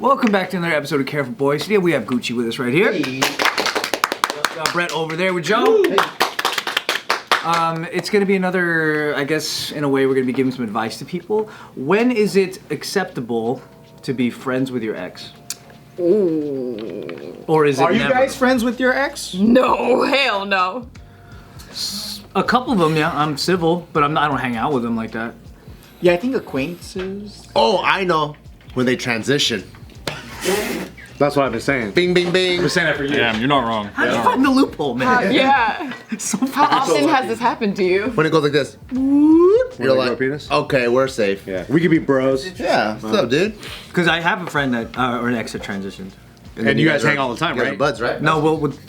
Welcome back to another episode of Careful Boys. Today we have Gucci with us right here. Hey. Got Brett over there with Joe. Hey. It's gonna be another, I guess, in a way, we're gonna be giving some advice to people. When is it acceptable to be friends with your ex? Ooh. Or is it Are you never? guys friends with your ex? No, hell no. A couple of them, yeah. I'm civil, but I don't hang out with them like that. Yeah, I think acquaintances. Oh, I know. When they transition. That's what I've been saying. Bing, bing, bing. I've been saying that for years. Damn, you're not wrong. How do you find the loophole, man? Yeah. So How fast. often has this happened to you? When it goes like this. When You're they like, grow penis? okay, we're safe. Yeah. We could be bros. Yeah, what's up, dude? Because I have a friend that, or an ex that transitioned. And you guys hang all the time, you guys right? are buds, right? No,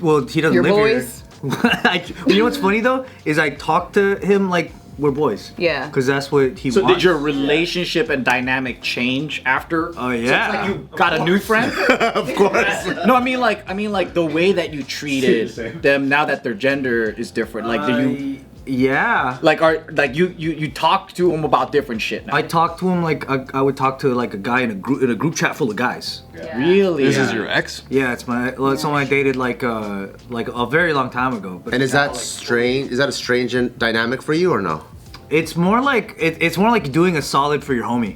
well, he doesn't Your live boys? here. You know what's funny though is I talk to him like we're boys. Yeah. Because that's what he So wants. did your relationship and dynamic change after? Oh, So yeah. it's like you got a new friend? Of course. No, I mean like the way that you treated them now that their gender is different. Like do you Yeah. you talk to them about different shit now? I talk to him like I would talk to like a guy in a group chat full of guys. Really? This is your ex? Yeah, it's someone I dated like a very long time ago. But And is that strange? Is that a strange dynamic for you or no? it's more like it's more like doing a solid for your homie.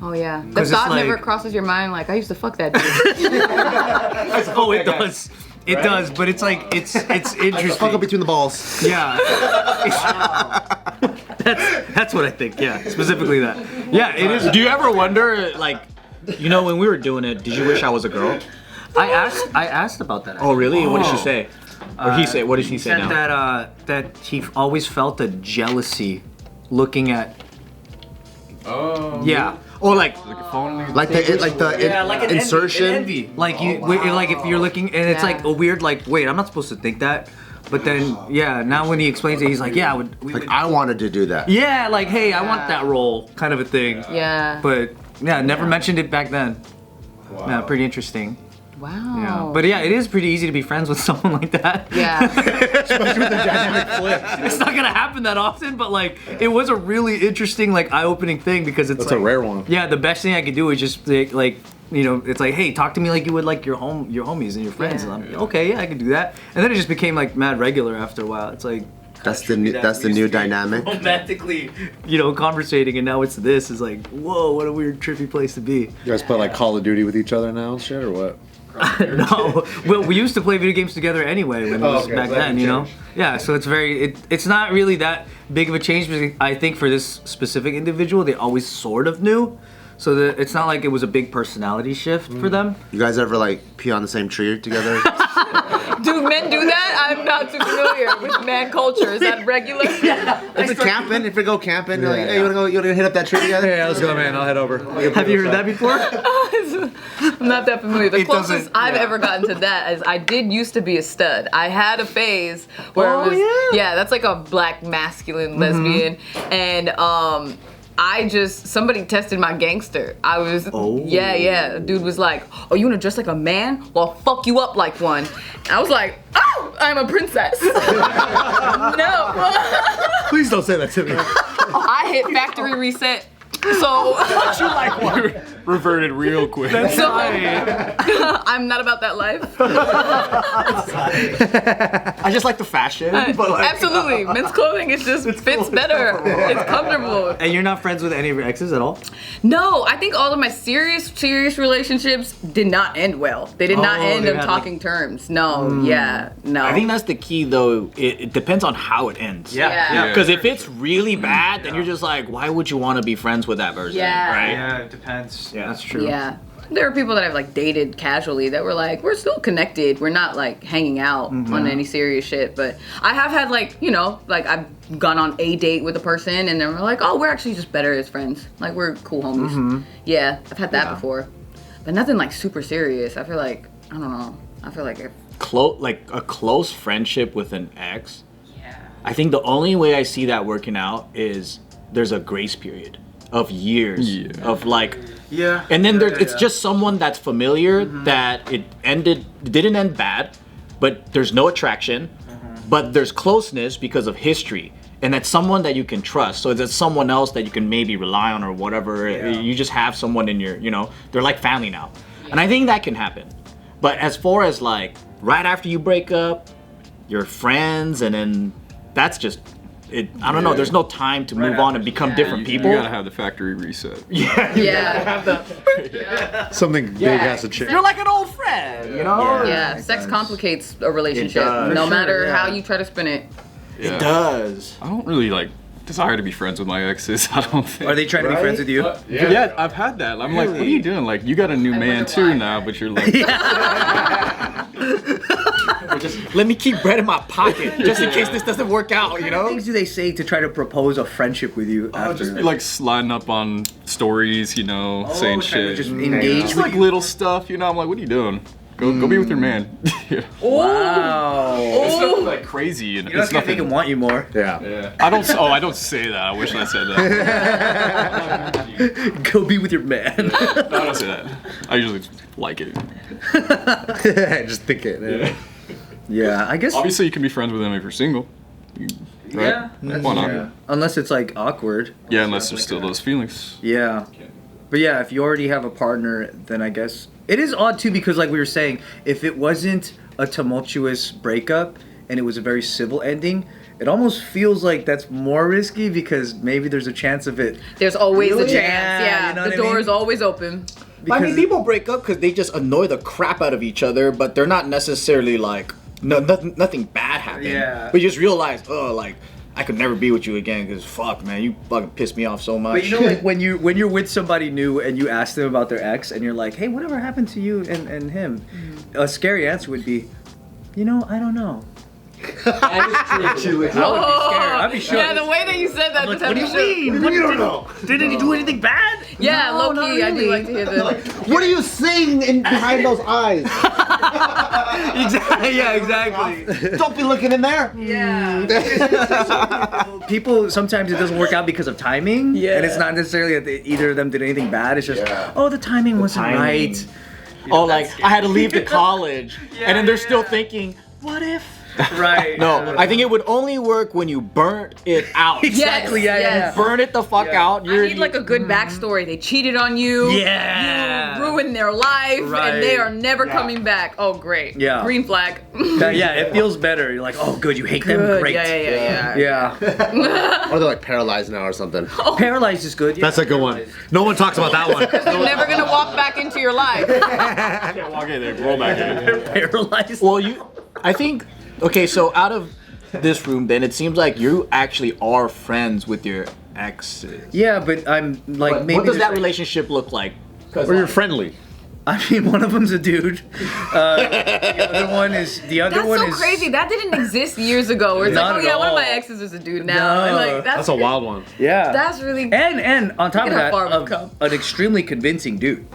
Oh yeah. The 'Cause it's thought never like- crosses your mind like I used to fuck that dude. Oh, it does. It does, but it's like it's interesting. Fuck up between the balls. Yeah. that's what I think. Yeah, specifically that. Yeah, it is. Do you ever wonder like when we were doing it, did you wish I was a girl? I asked about that. Oh really? What did she Oh. say? Or he say? What did he say Said now? that he always felt a jealousy looking at. Oh. Yeah. Or like Like the insertion. envy. Like like if you're looking and it's like a weird like wait, I'm not supposed to think that. But then yeah, now when he explains it, he's like yeah, Like I wanted to do that. yeah, like hey, I want that role kind of a thing. Yeah. But yeah, never mentioned it back then. Wow. Yeah, pretty interesting. Wow. Yeah. But yeah, it is pretty easy to be friends with someone like that. Yeah. It's not gonna happen that often, but like it was a really interesting, like eye-opening thing because it's That's like, a rare one. Yeah, the best thing I could do is just like it's like, hey, talk to me like you would like your homies and your friends. Yeah. And I'm okay, yeah, I can do that. And then it just became like mad regular after a while. It's like That's the new dynamic. romantically, conversating, and now it's this. Is like, whoa, what a weird, trippy place to be. You guys play like Call of Duty with each other now and shit, or what? No, well, we used to play video games together anyway when it was okay, back so that then, can change. Yeah, so it's not really that big of a change. Because I think for this specific individual, they always sort of knew, so that it's not like it was a big personality shift for them. You guys ever like pee on the same tree together? Do men do that? I'm not too familiar with man culture. Is that regular? If you're camping, if you go camping, you're like, hey, you wanna hit up that tree together? Yeah, let's go, man. I'll head over. Have you heard that before? I'm not that familiar. The It closest doesn't- I've ever gotten to that is I did used to be a stud. I had a phase where Oh, it was yeah. that's like a black masculine lesbian, and somebody tested my gangster. I was yeah. Dude was like, "Oh, you wanna dress like a man? Well, I'll fuck you up like one." And I was like, "Oh, I'm a princess." No, Please don't say that to me. I hit factory reset. So Reverted real quick. So I'm not about that life. I just like the fashion, but like Absolutely, men's clothing fits better. It's comfortable. And you're not friends with any of your exes at all? No, I think all of my serious relationships did not end well. They did not Oh, end they on had, talking terms. No, yeah, no. I think that's the key though. It depends on how it ends. Yeah. Because if it's really bad, then you're just like, why would you want to be friends with that person? Yeah. Right? Yeah, it depends. Yeah, that's true. Yeah. There are people that I've like dated casually that were like, we're still connected. We're not like hanging out on any serious shit. But I have had like, like I've gone on a date with a person and then we're like, oh, we're actually just better as friends. Like we're cool homies. Yeah, I've had that before. But nothing like super serious. I feel like, I don't know. I feel like if A close friendship with an ex. Yeah. I think the only way I see that working out is there's a grace period of years of like. Yeah. And then it's just someone that's familiar that it didn't end bad, but there's no attraction, but there's closeness because of history. And that's someone that you can trust. So there's someone else that you can maybe rely on or whatever. You just have someone in your, they're like family now. And I think that can happen. But as far as like right after you break up, you're friends, and then that's just it. I don't know. There's no time to move on and become different You people. gotta have the factory reset. Yeah. Something big has to change. You're like an old friend, you know? Yeah. Sex complicates a relationship, does. no For matter how you try to spin it. Yeah. It does. I don't really like desire to be friends with my exes. I don't think. Are they trying to be friends with you? Yeah, I've had that. I'm like, what are you doing? Like, you got a new man too now, but you're like, Just let me keep bread in my pocket just in case this doesn't work out, you What know? things do they say to try to propose a friendship with you I'll after? just be like sliding up on stories, you know, saying trying to shit. just engage Just with like you? little stuff, you know. I'm like, what are you doing? Go be with your man. Yeah. Wow. It's nothing like crazy, you know. You're not It's gonna make nothing. him want you more. Yeah. Yeah. I don't. Oh, I don't say that. I wish I said that. Go be with your man. No, I don't say that. I usually like it. Just think it. Yeah. Yeah, I guess. Obviously, you can be friends with them if you're single. Right? Why not? Yeah. Unless it's like awkward. Yeah, unless there's still those feelings. Yeah. But yeah, if you already have a partner, then I guess it is odd too, because like we were saying, if it wasn't a tumultuous breakup and it was a very civil ending, it almost feels like that's more risky because maybe there's a chance of it. There's always Really? a chance. Yeah, Yeah, you know the what I door mean? is always open. I mean, people break up because they just annoy the crap out of each other, but they're not necessarily like, nothing bad happened. Yeah. But you just realize, oh, like, I could never be with you again because fuck, man, you fucking pissed me off so much. But you know, like when you're with somebody new and you ask them about their ex and you're like, hey, whatever happened to you and him? A scary answer would be, you know, I don't know. I'd be shook. Yeah, the way that you said that just had me shook. You don't know. Didn't he do anything bad? Yeah, No, low not key, I do really. like to hear the. What are you seeing behind those eyes? Exactly. Yeah, exactly. Don't be looking in there. Yeah. People, sometimes it doesn't work out because of timing. Yeah. And it's not necessarily that either of them did anything bad. It's just, oh, the timing wasn't timing. right. Oh, like, I had to leave the college, and then they're still thinking, what if? Right. No, I think it would only work when you burnt it out. Exactly. Yes, Yeah. yes. Burn it the fuck out. I need like a good backstory. They cheated on you. Yeah. You ruined their life, Right. and they are never coming back. Oh, great. Yeah. Green flag. Yeah, it feels better. You're like, oh, good, you hate them. Good. Great. Yeah. Yeah. Or they're like paralyzed now or something. Paralyzed is good. Yeah. That's a good one. No one talks about that one. They're never gonna walk back into your life. Can't walk in there, roll back in. Paralyzed. Well, I think, okay, so out of this room, then it seems like you actually are friends with your exes. Yeah, but I'm like, But maybe. what does there's, that relationship look like? Or you're friendly. I mean, one of them's a dude. The other one is. That's so crazy. That didn't exist years ago. Where it's Not like, oh at yeah, one of my all. exes is a dude now. No. And like, That's a wild one. Yeah. That's really. And on top of Look at that, how far we've come. an extremely convincing dude.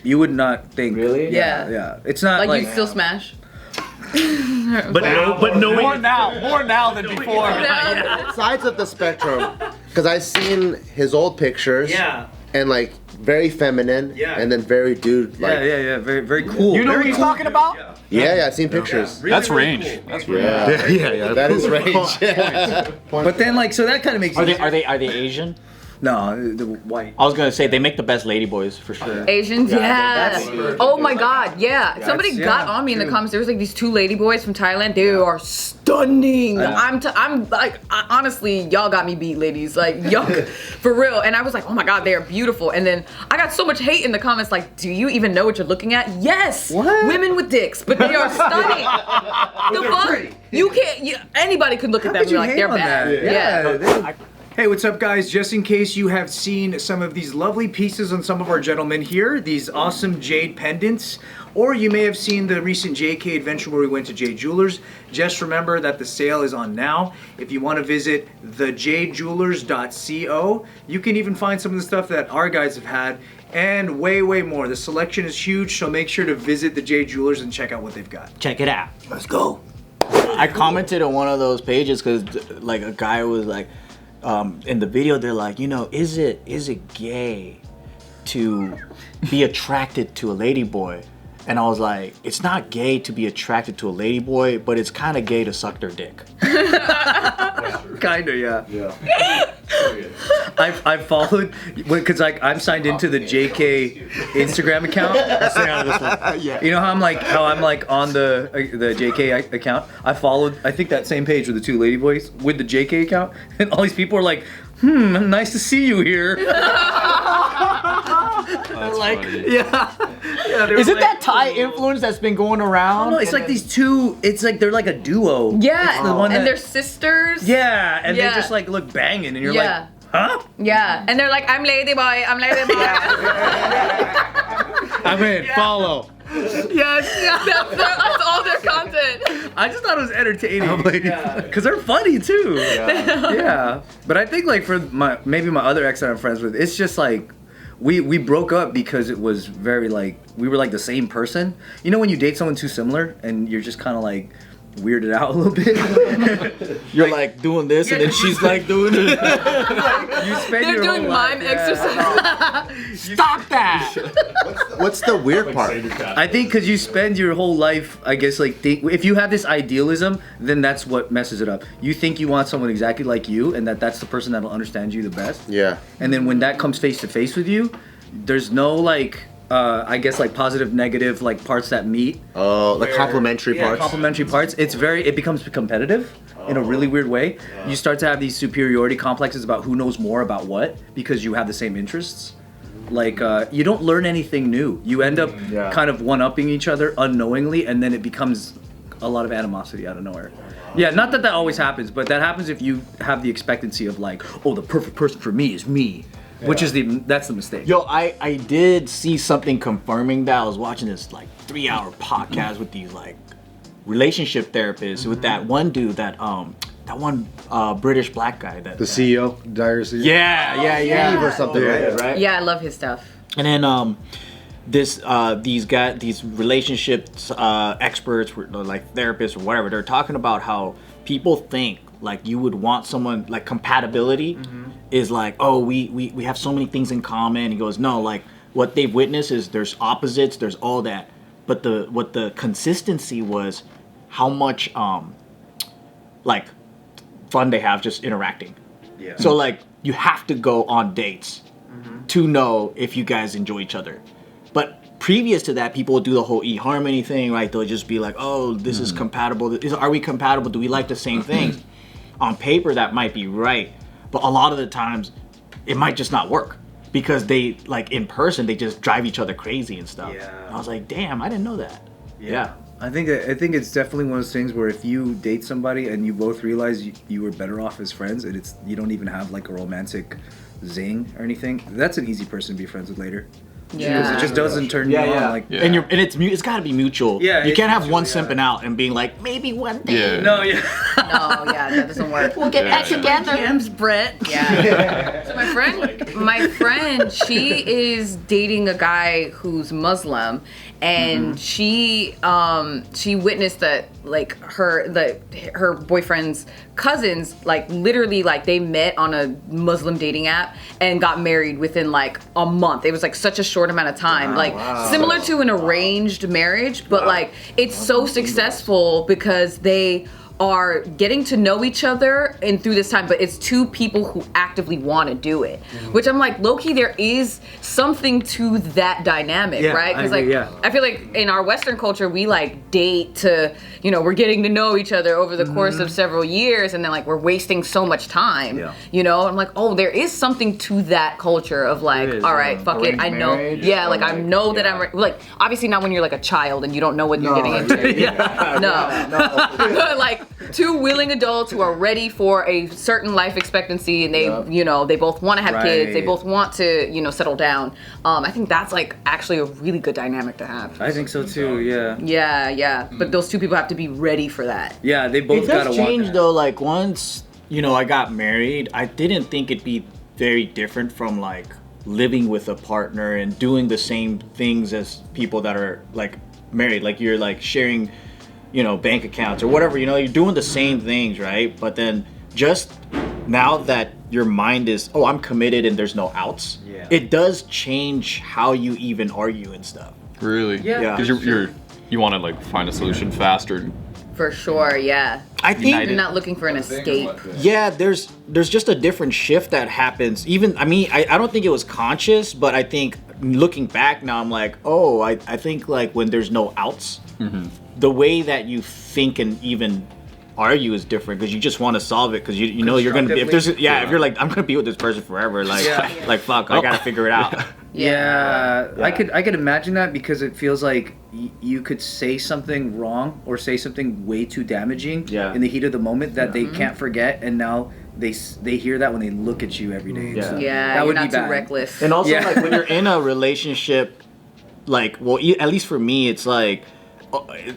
You would not think. Really? Yeah. Yeah. It's not like, like. you still smash. but knowing. More now than before. Sides of the spectrum, because I've seen his old pictures. Yeah. And like very feminine. Yeah. And then very dude. Like, Yeah. Very, very cool. You know very what he's cool. talking about? Yeah, I've seen pictures. That's range. That's range. Yeah. That is range. But then, like, so that kind of makes. Are sense. they Asian? No, the white. I was gonna say they make the best ladyboys for sure. Asians, yeah. Oh my God, yeah. Somebody yeah, got on me in the true. comments. There was like these two lady boys from Thailand. They are stunning. I'm like, honestly, y'all got me beat, ladies. Like, y'all, for real. And I was like, oh my God, they are beautiful. And then I got so much hate in the comments. Like, do you even know what you're looking at? Yes. What? Women with dicks, but they are stunning. The fuck? You can't. Anybody could look at them and be like, they're bad. Yeah. Hey, what's up, guys? Just in case you have seen some of these lovely pieces on some of our gentlemen here, these awesome jade pendants, or you may have seen the recent JK adventure where we went to Jade Jewelers, just remember that the sale is on now. If you want to visit thejadejewelers.co, you can even find some of the stuff that our guys have had, and way more. The selection is huge, so make sure to visit the Jade Jewelers and check out what they've got. Check it out. Let's go. I commented on one of those pages because like a guy was like, in the video they're like, you know, is it gay to be attracted to a ladyboy? And I was like, it's not gay to be attracted to a ladyboy, but it's kind of gay to suck their dick. Kinda, yeah. I followed because like I'm signed into the JK Instagram account. Stay out of this one. Yeah. You know how I'm like on the JK account. I followed I think that same page with the two lady boys with the JK account, and all these people are like, nice to see you here. That's funny. Yeah. Is it that Thai influence that's been going around? No, it's like these two. It's like they're like a duo. Yeah, It's the one and that- they're sisters. Yeah, and Yeah. they just like look banging, and you're Yeah. like, huh? Yeah, and they're like, I'm lady boy, I'm lady boy. I'm in. Follow. Yes. That's all their content. I just thought it was entertaining. Because they're funny too. Yeah. But I think like for maybe my other ex that I'm friends with, it's just like we broke up because it was very like we were like the same person. You know when you date someone too similar and you're just kind of like weirded out a little bit. You're like doing this, and then she's like doing it. You spend They're your doing whole life- mime exercises. Stop that! What's the weird part? I think because you spend your whole life, I guess, like if you have this idealism, then that's what messes it up. You think you want someone exactly like you, and that's the person that'll understand you the best. Yeah. And then when that comes face to face with you, there's no like, I guess like positive, negative like parts that meet. Oh, the complementary Yeah, parts. complementary parts. It becomes competitive in a really weird way. You start to have these superiority complexes about who knows more about what because you have the same interests. Like you don't learn anything new. You end up kind of one-upping each other unknowingly, and then it becomes a lot of animosity out of nowhere. Yeah, not that always happens, but that happens if you have the expectancy of like, oh, the perfect person for me is me, which is that's the mistake. Yo, I did see something confirming that. I was watching this like 3-hour podcast with these like relationship therapists with that one dude that one British black guy that The CEO, Dire CEO. yeah Or something, right? Yeah, I love his stuff. And then these relationships experts, like therapists or whatever, they're talking about how people think like you would want someone like compatibility is like, oh, we have so many things in common. He goes, no, like what they've witnessed is there's opposites, there's all that, but what the consistency was how much like fun they have just interacting. Yeah. So like you have to go on dates to know if you guys enjoy each other. But previous to that, people would do the whole eHarmony thing, right? They'll just be like, oh, this is compatible. Are we compatible? Do we like the same things? On paper, that might be right. But a lot of the times, it might just not work. Because they, like in person, they just drive each other crazy and stuff. Yeah. And I was like, damn, I didn't know that. Yeah. I think it's definitely one of those things where if you date somebody and you both realize you were better off as friends, and you don't even have like a romantic zing or anything, that's an easy person to be friends with later. Because Yeah. it just doesn't turn you on. Like, Yeah. And it's got to be mutual. Yeah, you it's can't have mutual, one yeah. simping out and being like, maybe one day. Yeah. no, yeah. No, yeah, that doesn't work. We'll get back together. James Brett. Yeah. So my friend, she is dating a guy who's Muslim, and she witnessed that like her boyfriend's cousins like literally like they met on a Muslim dating app and got married within like a month. It was like such a short amount of time, similar to an arranged marriage, but like it's so successful because they are getting to know each other and through this time, but it's two people who actively want to do it, which I'm like, low-key, there is something to that dynamic, Yeah, right? I Because agree, like yeah. I feel like in our Western culture, we like date to, we're getting to know each other over the course of several years, and then like we're wasting so much time, Yeah. I'm like, oh, there is something to that culture of like, There is, all right, yeah. fuck it, I Arranged know, marriage, like I know that I'm like, obviously not when you're like a child and you don't know what you're getting into. No. Like two willing adults who are ready for a certain life expectancy, and they they both want to have kids, they Right. both want to settle down. I think that's like actually a really good dynamic to have. I think so too, yeah. Yeah, but those two people have to be ready for that. Yeah, they both It gotta does want change that. though. Like once I got married, I didn't think it'd be very different from like living with a partner and doing the same things as people that are like married. Like you're like sharing, bank accounts or whatever. You're doing the same things, right? But then just now that your mind is, oh, I'm committed and there's no outs. Yeah. It does change how you even argue and stuff. Really? Yeah. Because you want to like find a solution faster. For sure, yeah. I think You're not looking for an escape. yeah, there's just a different shift that happens. Even I don't think it was conscious, but I think looking back now, I'm like, oh, I think like when there's no outs, the way that you think and even argue is different because you just want to solve it because you know you're gonna be if you're like I'm gonna be with this person forever like like fuck I gotta figure it out. Yeah. I could imagine that because it feels like you could say something wrong or say something way too damaging in the heat of the moment that they can't forget, and now they hear that when they look at you every day. Yeah. So Yeah, that would you're be not too bad. reckless. And also like when you're in a relationship, like well at least for me it's like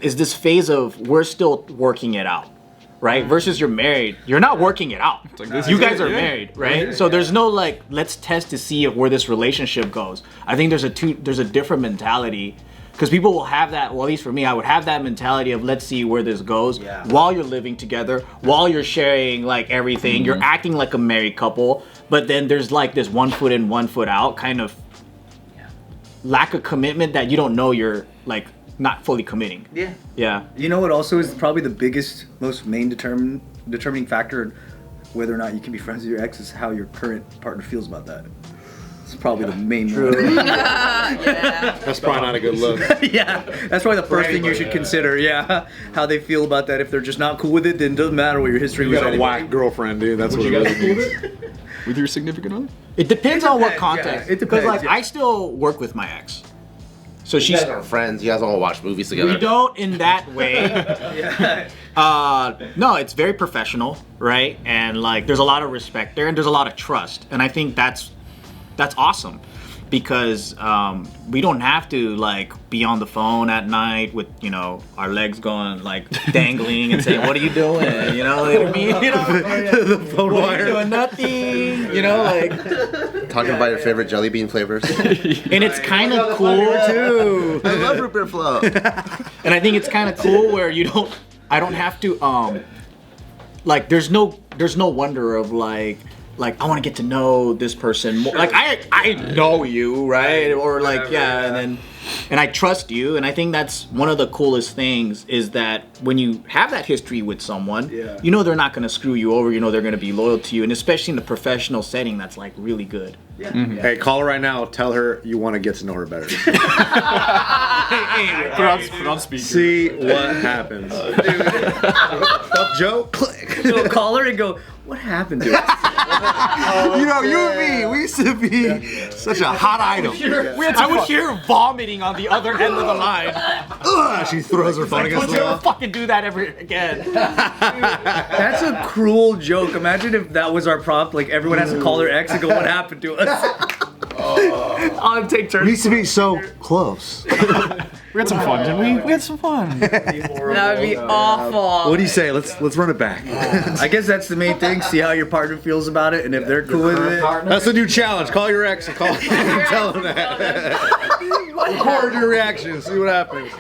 is this phase of we're still working it out. Right? Versus you're married. You're not working it out. Like, you guys are married, right? So there's no like, let's test to see where this relationship goes. I think there's a different mentality. Because people will have that, well at least for me, I would have that mentality of let's see where this goes while you're living together, while you're sharing like everything. You're acting like a married couple, but then there's like this 1 foot in, 1 foot out kind of lack of commitment that you don't know you're like not fully committing. Yeah. You know what also is probably the biggest, most main determining factor in whether or not you can be friends with your ex is how your current partner feels about that. It's probably the main one. That's probably not a good look. Yeah, that's probably the first thing you should consider. Yeah, how they feel about that. If they're just not cool with it, then it doesn't matter what your history You was. got a anyway. whack girlfriend, dude. That's what it really means. With your significant other? It depends on what context. yeah, it Because depends, like I still work with my ex. So You she's guys are friends. You guys all watch movies together. we don't in that way. No, it's very professional, right? And like there's a lot of respect there and there's a lot of trust. And I think that's awesome because we don't have to like be on the phone at night with, you know, our legs going like dangling and saying, what are you doing? You know what I mean? You know, The phone what are wire. you doing? Nothing. You know, like Talking about your favorite jelly bean flavors. and it's kind of cool too. I love root beer float. And I think it's kind of cool where I don't have to like there's no wonder of like I want to get to know this person more. Like I know you, right? Or like and I trust you, and I think that's one of the coolest things is that when you have that history with someone, you know they're not going to screw you over, you know they're going to be loyal to you, and especially in the professional setting that's like really good. Hey, call her right now. Tell her you want to get to know her better. Put on speaker. See what happens. Joe, click. So call her and go, what happened to us? You know, you and me, we used to be such a hot item. I would hear her vomiting on the other end of the line. Ugh, she throws her phone against Don't the you ever wall. fucking do that ever again. That's a cruel joke. Imagine if that was our prompt. Like everyone has to call their ex and go, what happened to us? I'll take We turns. used to be so close. We had some fun, didn't we? We had some fun. That would be awful. What do you say? Let's run it back. I guess that's the main thing. See how your partner feels about it, and if they're cool with it. That's the new challenge. Call your ex and tell them that. Record your reaction. See what happens.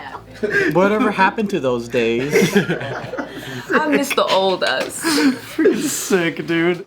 Whatever happened to those days? I miss the old us. Sick, dude.